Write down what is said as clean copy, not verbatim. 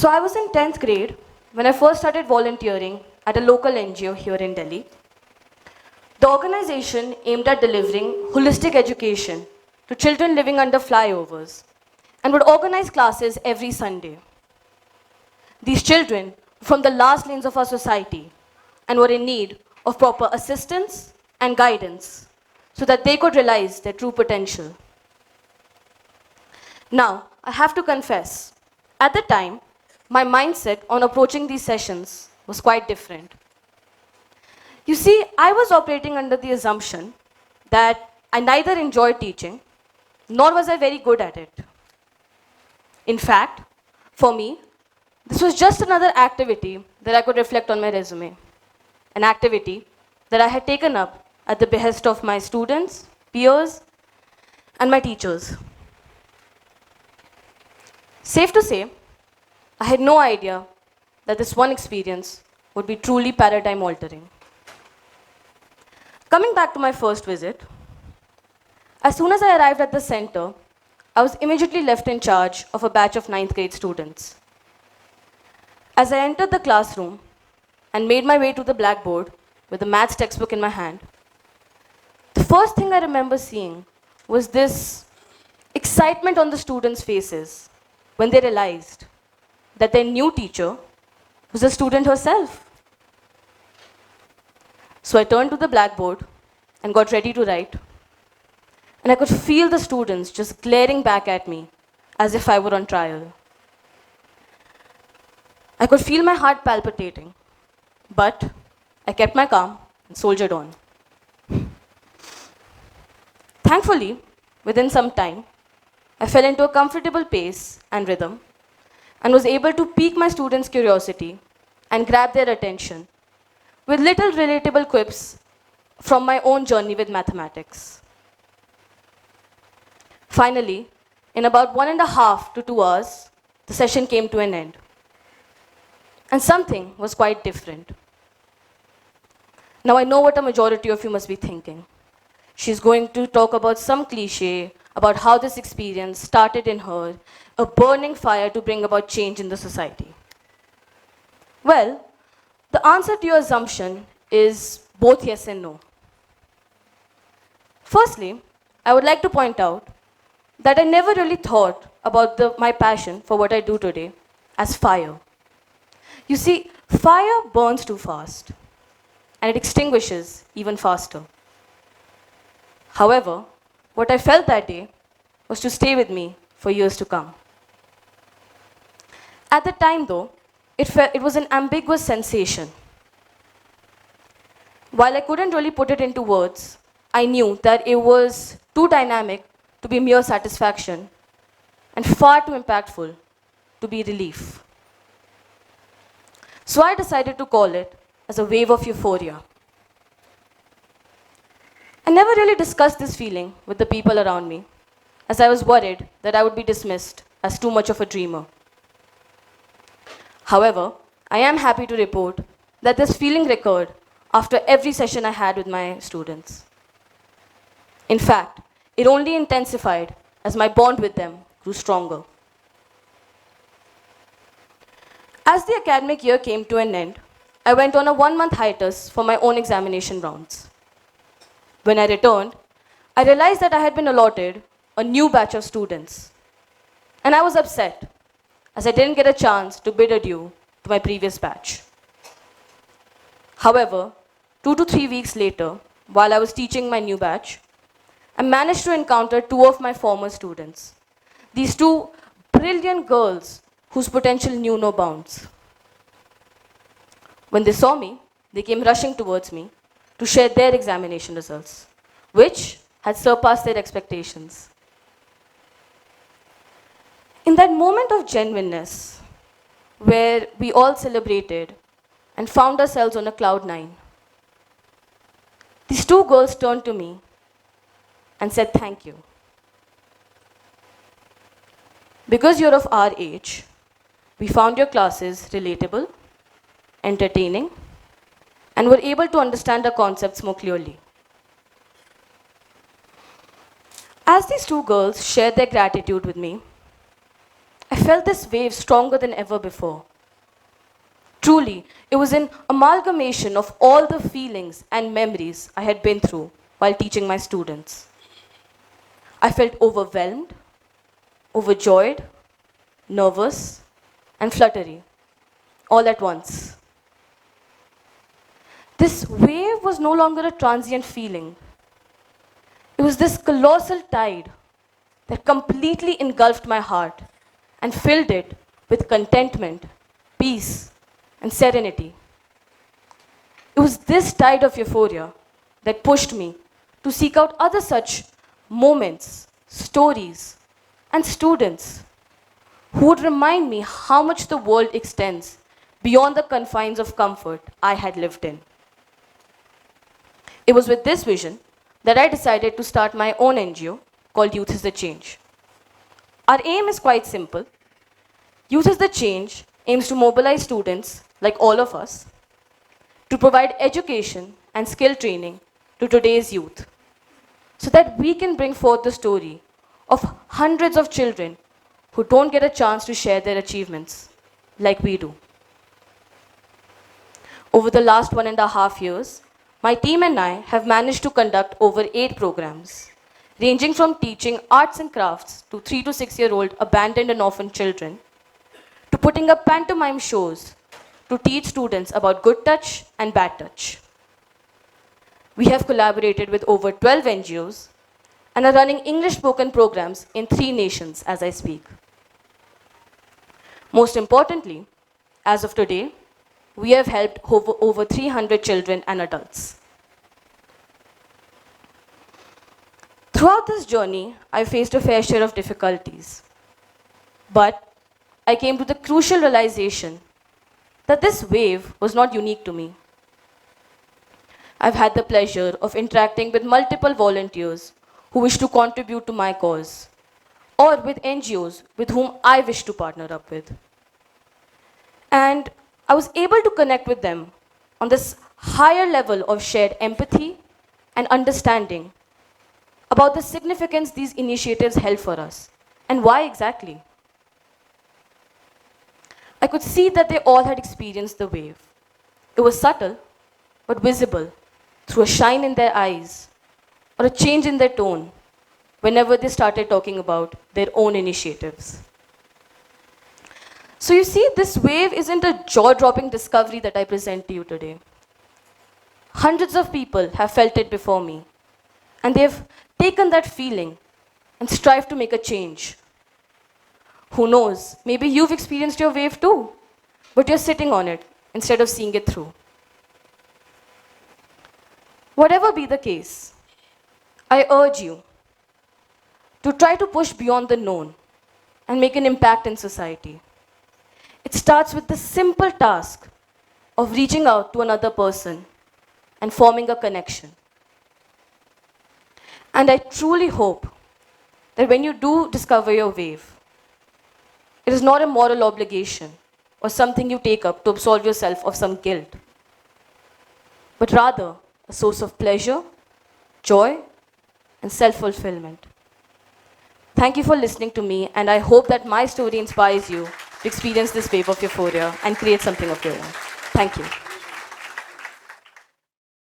So I was in 10th grade when I first started volunteering at a local NGO here in Delhi. The organization aimed at delivering holistic education to children living under flyovers and would organize classes every Sunday. These children were from the last lanes of our society and were in need of proper assistance and guidance so that they could realize their true potential. Now, I have to confess, at the time, my mindset on approaching these sessions was quite different. You see, I was operating under the assumption that I neither enjoyed teaching, nor was I very good at it. In fact, for me, this was just another activity that I could reflect on my resume, an activity that I had taken up at the behest of my students, peers, and my teachers. Safe to say, I had no idea that this one experience would be truly paradigm altering. Coming back to my first visit, as soon as I arrived at the center, I was immediately left in charge of a batch of 9th grade students. As I entered the classroom and made my way to the blackboard with the maths textbook in my hand, the first thing I remember seeing was this excitement on the students' faces when they realized that their new teacher was the student herself. So I turned to the blackboard and got ready to write. And I could feel the students just glaring back at me as if I were on trial. I could feel my heart palpitating, but I kept my calm and soldiered on. Thankfully, within some time, I fell into a comfortable pace and rhythm and was able to pique my students' curiosity and grab their attention with little relatable quips from my own journey with mathematics. Finally, in about 1.5 to 2 hours, the session came to an end. And something was quite different. Now I know what a majority of you must be thinking. She's going to talk about some cliche about how this experience started in her, a burning fire to bring about change in the society. Well, the answer to your assumption is both yes and no. Firstly, I would like to point out that I never really thought about my passion for what I do today as fire. You see, fire burns too fast, and it extinguishes even faster. However, what I felt that day was to stay with me for years to come. At the time, though, it was an ambiguous sensation. While I couldn't really put it into words, I knew that it was too dynamic to be mere satisfaction and far too impactful to be relief. So I decided to call it as a wave of euphoria. I never really discussed this feeling with the people around me, as I was worried that I would be dismissed as too much of a dreamer. However, I am happy to report that this feeling recurred after every session I had with my students. In fact, it only intensified as my bond with them grew stronger. As the academic year came to an end, I went on a 1-month hiatus for my own examination rounds. When I returned, I realized that I had been allotted a new batch of students. And I was upset, as I didn't get a chance to bid adieu to my previous batch. However, 2 to 3 weeks later, while I was teaching my new batch, I managed to encounter 2 of my former students. These 2 brilliant girls whose potential knew no bounds. When they saw me, they came rushing towards me to share their examination results, which had surpassed their expectations. In that moment of genuineness, where we all celebrated and found ourselves on a cloud 9, these 2 girls turned to me and said, "Thank you. Because you're of our age, we found your classes relatable, entertaining, and were able to understand the concepts more clearly." As these 2 girls shared their gratitude with me, I felt this wave stronger than ever before. Truly, it was an amalgamation of all the feelings and memories I had been through while teaching my students. I felt overwhelmed, overjoyed, nervous, and fluttery, all at once. This wave was no longer a transient feeling. It was this colossal tide that completely engulfed my heart and filled it with contentment, peace, and serenity. It was this tide of euphoria that pushed me to seek out other such moments, stories, and students who would remind me how much the world extends beyond the confines of comfort I had lived in. It was with this vision that I decided to start my own NGO called Youth is the Change. Our aim is quite simple. Youth is the Change aims to mobilize students, like all of us, to provide education and skill training to today's youth, so that we can bring forth the story of hundreds of children who don't get a chance to share their achievements like we do. Over the last 1.5 years, my team and I have managed to conduct over 8 programs, ranging from teaching arts and crafts to 3 to 6-year-old abandoned and orphaned children, to putting up pantomime shows to teach students about good touch and bad touch. We have collaborated with over 12 NGOs and are running English spoken programs in 3 nations as I speak. Most importantly, as of today, we have helped over 300 children and adults. Throughout this journey, I faced a fair share of difficulties. But I came to the crucial realization that this wave was not unique to me. I've had the pleasure of interacting with multiple volunteers who wish to contribute to my cause, or with NGOs with whom I wish to partner up with. And I was able to connect with them on this higher level of shared empathy and understanding about the significance these initiatives held for us, and why exactly. I could see that they all had experienced the wave. It was subtle, but visible, through a shine in their eyes, or a change in their tone, whenever they started talking about their own initiatives. So you see, this wave isn't a jaw-dropping discovery that I present to you today. Hundreds of people have felt it before me, and they've taken that feeling and strived to make a change. Who knows, maybe you've experienced your wave too, but you're sitting on it instead of seeing it through. Whatever be the case, I urge you to try to push beyond the known and make an impact in society. It starts with the simple task of reaching out to another person and forming a connection. And I truly hope that when you do discover your wave, it is not a moral obligation or something you take up to absolve yourself of some guilt, but rather a source of pleasure, joy, and self-fulfillment. Thank you for listening to me, and I hope that my story inspires you to experience this wave of euphoria and create something of your own. Thank you.